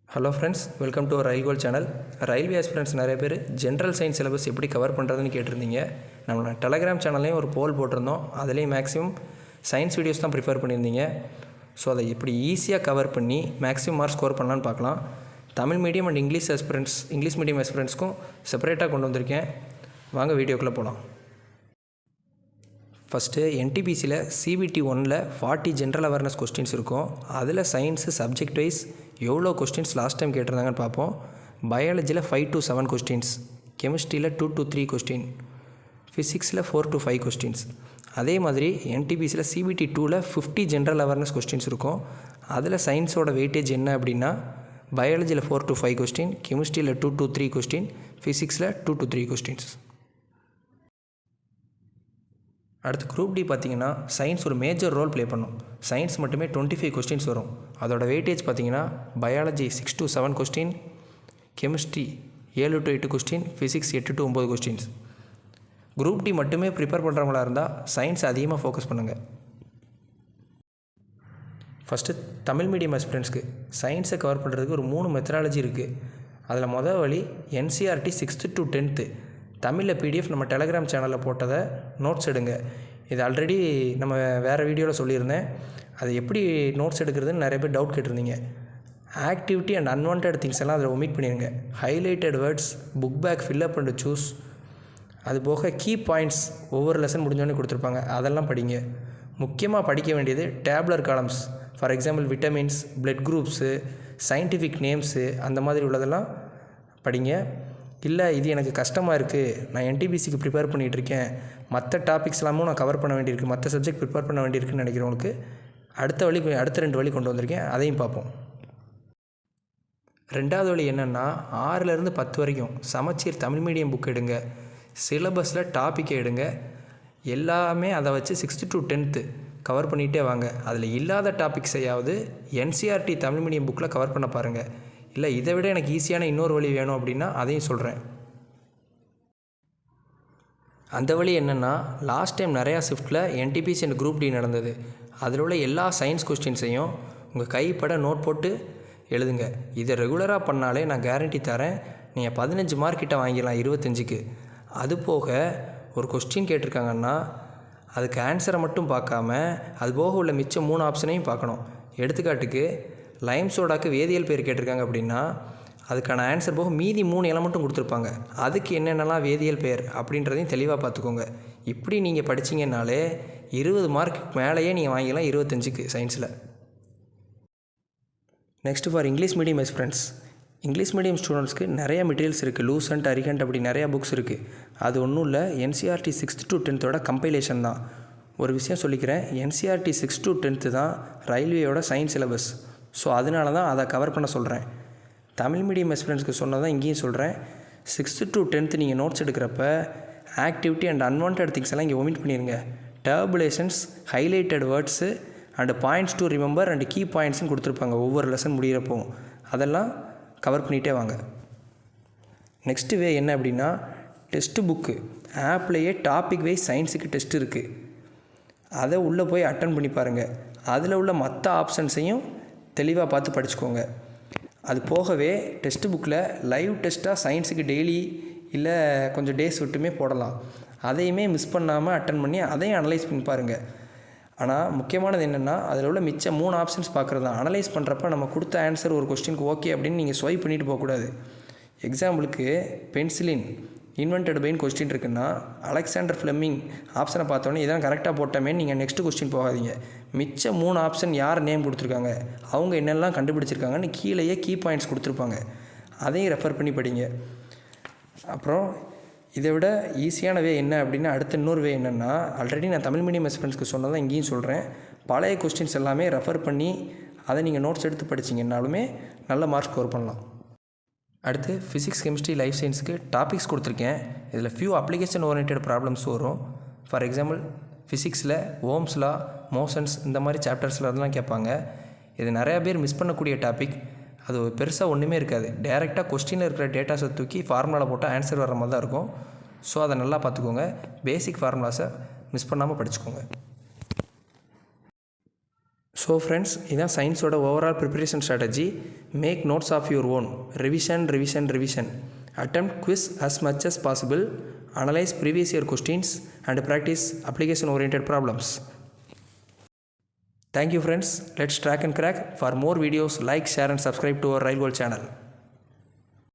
Hello friends, welcome to rail goal channel. Railway aspirants நிறைய பேர் general science syllabus எப்படி cover பண்ணுறதுன்னு கேட்டிருந்தீங்க. நம்ம டெலகிராம் சேனல்லையும் ஒரு போல் போட்டிருந்தோம். அதுலேயும் மேக்ஸிமம் சயின்ஸ் வீடியோஸ் தான் ப்ரிஃபர் பண்ணியிருந்தீங்க. ஸோ அதை எப்படி ஈஸியாக கவர் பண்ணி மேக்ஸிமம் மார்க் ஸ்கோர் பண்ணலான்னு பார்க்கலாம். Tamil medium and English medium ஆஸ்பிரண்ட்ஸ்க்கும் செப்பரேட்டாக கொண்டு வந்திருக்கேன். வாங்க வீடியோக்குள்ளே போகலாம். ஃபஸ்ட்டு NTPCயில் CBT 1ல் 40 ஜென்ரல் அவேர்னஸ் கொஸ்டின்ஸ் இருக்கும். அதில் சயின்ஸு சப்ஜெக்ட் வைஸ் எவ்வளோ கொஸ்டின்ஸ் லாஸ்ட் டைம் கேட்டிருந்தாங்கன்னு பார்ப்போம். பயாலஜியில் 5 to 7 கொஸ்டின்ஸ், கெமிஸ்ட்ரியில் 2 to 3 கொஸ்டின், ஃபிசிக்ஸில் 4 to 5 கொஸ்டின்ஸ். அதே மாதிரி NTPCயில் CBT 2ல் 50 ஜென்ரல் அவேர்னஸ் கொஸ்டின்ஸ் இருக்கும். அதில் சயின்ஸோட வெயிட்டேஜ் என்ன அப்படின்னா பயாலஜியில் 4 to 5 கொஸ்டின், கெமிஸ்ட்ரியில் 2 to 3 கொஸ்டின், ஃபிசிக்ஸில் 2 to 3 கொஸ்டின்ஸ். அடுத்து குரூப் டி பார்த்திங்கன்னா சயின்ஸ் ஒரு மேஜர் ரோல் ப்ளே பண்ணும். சயின்ஸ் மட்டுமே 25 கொஸ்டின்ஸ் வரும். அதோட வெயிட்டேஜ் பார்த்திங்கன்னா biology 6 to 7 question, chemistry 7 to 8 question, physics 8 to 9 questions. Group D மட்டுமே ப்ரிப்பேர் பண்ணுறவங்களா இருந்தால் சயின்ஸ் அதிகமாக ஃபோக்கஸ் பண்ணுங்கள். ஃபஸ்ட்டு தமிழ் மீடியம் ஆஸ்பிரண்ட்ஸ்க்கு சயின்ஸை கவர் பண்ணுறதுக்கு ஒரு 3 மெத்தடாலஜி இருக்குது. அதில் மொதல் வழி NCERT 6th to 10th தமிழில் PDF நம்ம டெலகிராம் சேனலில் போட்டதை நோட்ஸ் எடுங்க. இது ஆல்ரெடி நம்ம வேறு வீடியோவில் சொல்லியிருந்தேன். அது எப்படி நோட்ஸ் எடுக்கிறதுன்னு நிறைய பேர் டவுட் கேட்டிருந்தீங்க. ஆக்டிவிட்டி அண்ட் அன்வான்ட் திங்ஸ் எல்லாம் அதில் ஒமிட் பண்ணிடுங்க. Highlighted words, book back fill up and choose, அது போக கீ பாயிண்ட்ஸ் ஒவ்வொரு லெசன் முடிஞ்சோடனே கொடுத்துருப்பாங்க, அதெல்லாம் படிங்க. முக்கியமாக படிக்க வேண்டியது டேப்லர் columns. For example vitamins, blood groups, scientific names, அந்த மாதிரி உள்ளதெல்லாம் படிங்க. இல்லை இது எனக்கு கஷ்டமாக இருக்குது, நான் NTPCக்கு ப்ரிப்பேர் பண்ணிகிட்ருக்கேன், மற்ற டாபிக்ஸ் எல்லாமும் நான் கவர் பண்ண வேண்டியிருக்கு, மற்ற சப்ஜெக்ட் ப்ரிப்பேர் பண்ண வேண்டியிருக்குன்னு நினைக்கிறவங்களுக்கு அடுத்த 2 வழி கொண்டு வந்திருக்கேன். அதையும் பார்ப்போம். ரெண்டாவது வழி என்னென்னா 6லேருந்து 10 வரைக்கும் சமச்சீர் தமிழ் மீடியம் புக் எடுங்க. சிலபஸில் டாப்பிக்கை எடுங்க. எல்லாமே அதை வச்சு 6th to 10th கவர் பண்ணிகிட்டே வாங்க. அதில் இல்லாத டாபிக்ஸையாவது NCERT தமிழ் மீடியம் புக்கில் கவர் பண்ண பாருங்கள். இல்லை இதை விட எனக்கு ஈஸியான இன்னொரு வழி வேணும் அப்படின்னா அதையும் சொல்கிறேன். அந்த வழி என்னென்னா லாஸ்ட் டைம் நிறையா ஷிஃப்ட்டில் NTPC அண்ட் குரூப் டி நடந்தது. அதில் உள்ள எல்லா சயின்ஸ் கொஸ்டின்ஸையும் உங்கள் கைப்பட நோட் போட்டு எழுதுங்க. இதை ரெகுலராக பண்ணாலே நான் கேரண்டி தரேன், நீங்கள் 15 மார்க் கிட்ட வாங்கிடலாம் 25க்கு. அது போக ஒரு கொஸ்டின் கேட்டிருக்காங்கன்னா அதுக்கு ஆன்சரை மட்டும் பார்க்காம அது போக உள்ள மிச்சம் 3 ஆப்ஷனையும் பார்க்கணும். எடுத்துக்காட்டுக்கு லைம் சோடாக்கு வேதியியல் பேர் கேட்டிருக்காங்க அப்படின்னா அதுக்கான ஆன்சர் போக மீதி 3 எலமெண்ட்டும் கொடுத்துருப்பாங்க. அதுக்கு என்னென்னலாம் வேதியியல் பேர் அப்படின்றதையும் தெளிவாக பார்த்துக்கோங்க. இப்படி நீங்கள் படிச்சிங்கன்னாலே 20 மார்க்கு மேலேயே நீங்கள் வாங்கிக்கலாம் 25க்கு சயின்ஸில். Next for English medium aspirants. English medium ஸ்டூடெண்ட்ஸ்க்கு நிறைய மெட்டீரியல்ஸ் இருக்குது. லூசன்ட், அரிகண்ட் அப்படி நிறையா புக்ஸ் இருக்குது. அது ஒன்றும் இல்லை, NCERT 6th to 10th compilation தான். ஒரு விஷயம் சொல்லிக்கிறேன், NCERT 6th to 10th தான் ரயில்வேயோட சயின்ஸ் சிலபஸ். ஸோ அதனால தான் அதை கவர் பண்ண சொல்கிறேன். தமிழ் மீடியம் ஆஸ்பிரண்ட்ஸ்க்கு சொன்னதான் இங்கேயும் சொல்கிறேன். 6th to 10th நீங்கள் நோட்ஸ் எடுக்கிறப்ப ஆக்டிவிட்டி அண்ட் அன்வான்ட் திங்ஸ் எல்லாம் இங்கே ஒமிட் பண்ணிடுங்க. டர்புலேஷன்ஸ், highlighted words and points to remember and key பாயிண்ட்ஸ்னு கொடுத்துருப்பாங்க ஒவ்வொரு லெசன் முடிகிறப்போ. அதெல்லாம் கவர் பண்ணிகிட்டே வாங்க. நெக்ஸ்ட்டு வே என்ன அப்படின்னா டெஸ்ட்டு புக்கு ஆப்லேயே டாபிக் வைஸ் சயின்ஸுக்கு டெஸ்ட் இருக்குது. அதை உள்ளே போய் அட்டன் பண்ணி பாருங்கள். அதில் உள்ள மற்ற ஆப்ஷன்ஸையும் தெளிவாக பார்த்து படிச்சுக்கோங்க. அது போகவே டெஸ்ட் புக்கில் லைவ் டெஸ்ட்டாக சயின்ஸுக்கு டெய்லி இல்லை கொஞ்சம் டேஸ் விட்டுமே போடலாம். அதையுமே மிஸ் பண்ணாமல் அட்டன் பண்ணி அதையும் அனலைஸ் பண்ணி பாருங்கள். ஆனால் முக்கியமானது என்னென்னா அதில் உள்ள மிச்சம் 3 ஆப்ஷன்ஸ் பார்க்குறது தான். அனலைஸ் பண்ணுறப்ப நம்ம கொடுத்த ஆன்சர் ஒரு கொஸ்டினுக்கு ஓகே அப்படின்னு நீங்கள் ஸ்வைப் பண்ணிட்டு போகக்கூடாது. எக்ஸாம்பிளுக்கு பென்சிலின் இன்வென்டட் பைன்னு கொஸ்டின் இருக்குன்னா அலெக்சாண்டர் ஃப்ளெமிங் ஆப்ஷனை பார்த்தோன்னே இதான் கரெக்டாக போட்டோமே நீங்கள் நெக்ஸ்ட்டு கொஸ்டின் போகாதீங்க. மிச்சம் 3 ஆப்ஷன் யார் நேம் கொடுத்துருக்காங்க, அவங்க என்னெல்லாம் கண்டுபிடிச்சிருக்காங்கன்னு கீழேயே கீ பாயிண்ட்ஸ் கொடுத்துருப்பாங்க. அதையும் ரெஃபர் பண்ணி படிங்க. அப்புறம் இதை விட ஈஸியான வே என்ன அப்படின்னா அடுத்த இன்னொரு வே என்னென்னா ஆல்ரெடி நான் தமிழ் மீடியம் ஆஸ்பிரண்ட்ஸ்க்கு சொன்னதான் இங்கேயும் சொல்கிறேன். பழைய கொஸ்டின்ஸ் எல்லாமே ரெஃபர் பண்ணி அதை நீங்கள் நோட்ஸ் எடுத்து படிச்சிங்கன்னாலுமே நல்ல மார்க் ஸ்கோர் பண்ணலாம். அடுத்து ஃபிசிக்ஸ், கெமிஸ்ட்ரி, லைஃப் சயின்ஸுக்கு டாபிக்ஸ் கொடுத்துருக்கேன். இதில் ஃபியூ அப்ளிகேஷன் ஓரியன்டட் ப்ராப்ளம்ஸ் வரும். ஃபார் எக்ஸாம்பிள் ஃபிசிக்ஸில் ஓம்ஸ் லா, மோஷன்ஸ் இந்த மாதிரி சாப்டர்ஸில் அதெல்லாம் கேட்பாங்க. இது நிறையா பேர் மிஸ் பண்ணக்கூடிய டாபிக். அது பெருசாக ஒன்றுமே இருக்காது. டேரெக்டாக கொஸ்டினில் இருக்கிற டேட்டாஸை தூக்கி ஃபார்முலாவில் போட்டால் ஆன்சர் வர மாதிரி தான் இருக்கும். ஸோ அதை நல்லா பார்த்துக்கோங்க. பேசிக் ஃபார்முலாஸை மிஸ் பண்ணாமல் படிச்சுக்கோங்க. ஸோ ஃப்ரெண்ட்ஸ், இதுதான் சயின்ஸோட overall preparation strategy. Make notes of your own. Revision. Attempt quiz as much as possible. Analyze previous year questions and practice application oriented problems. Thank you friends. Let's track and crack. For more videos, like, share and subscribe to our Railworld channel.